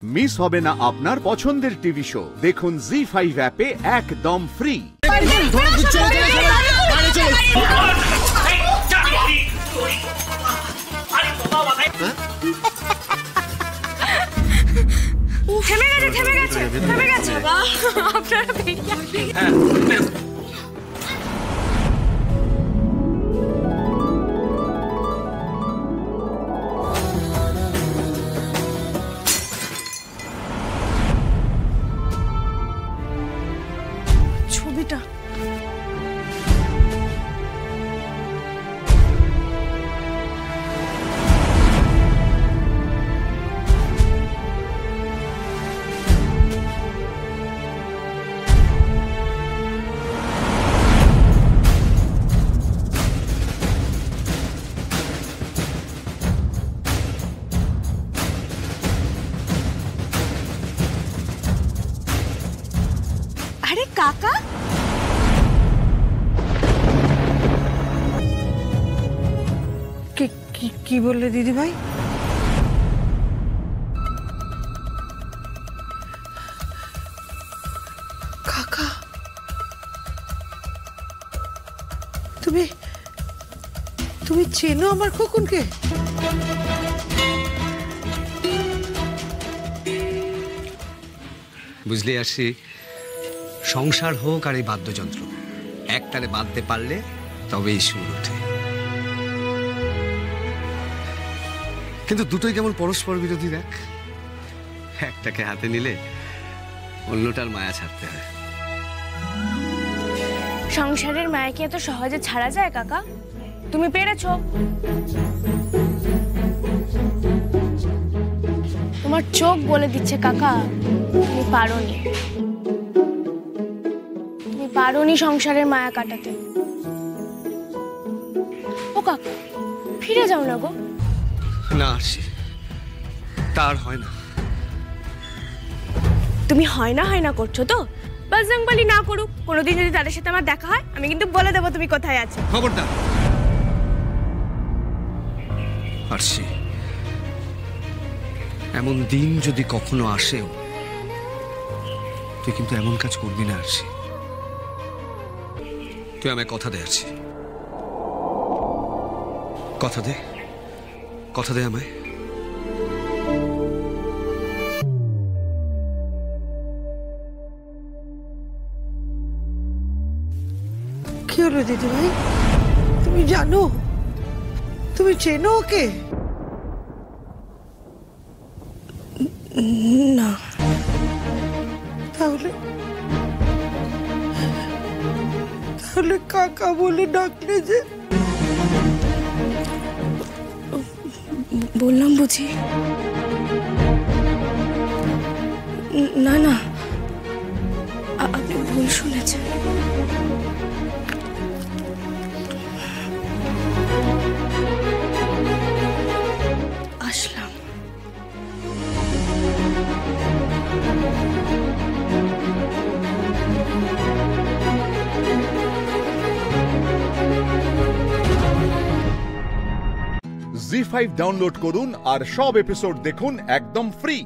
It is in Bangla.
মিস হবে না আপনার পছন্দের টিভি শো। দেখুন জি5 অ্যাপে একদম ফ্রি। থেমে গেছে আপনারা বেরিয়ে আসুন। ছবিটা আরে কাকা কি বললে দিদি ভাই? কাকা তুমি চেনো আমার খোকনকে? বুঝলি আসি, সংসার হোক আর এই বাদ্যযন্ত্র একটারে বাঁধতে পারলে তবেই সুর ওঠে। কিন্তু দুটোই কেমন পরস্পর বিরোধী দেখ। একটাকে হাতে নিলে অন্যটার মায়া ছাড়তে হয়। সংসারের মায়াকে এত সহজে ছাড়া যায় কাকা? তুমি পেরেছো। তোমার চোখ বলে দিচ্ছে কাকা তুমি পারোনি। তুমি পারোনি সংসারের মায়া কাটাতে। ও কাকা ফিরে যাও না গো। না আসি, তার হয় না। তুমি হয় না করছো তো? বাজরংবলী না করুক, কোনোদিন যদি তাদের সাথে আমার দেখা হয় আমি কিন্তু বলে দেবো তুমি কোথায় আছো। খবরদার আরশি, এমন দিন যদি কখনো আসেও তুই কিন্তু এমন কাজ করবি না আরশি। তুই আমায় কথা দে আরশি, কথা দে আমায়। কি হলো দিদি ভাই? তুমি জানো, তুমি চেনো ওকে? না। তাহলে কাকা বলে ডাকলে যে? বললাম বুঝি? না আপনি ভুল শুনেছেন। আসলাম। জি5 ডাউনলোড করুন আর সব এপিসোড দেখুন একদম ফ্রি।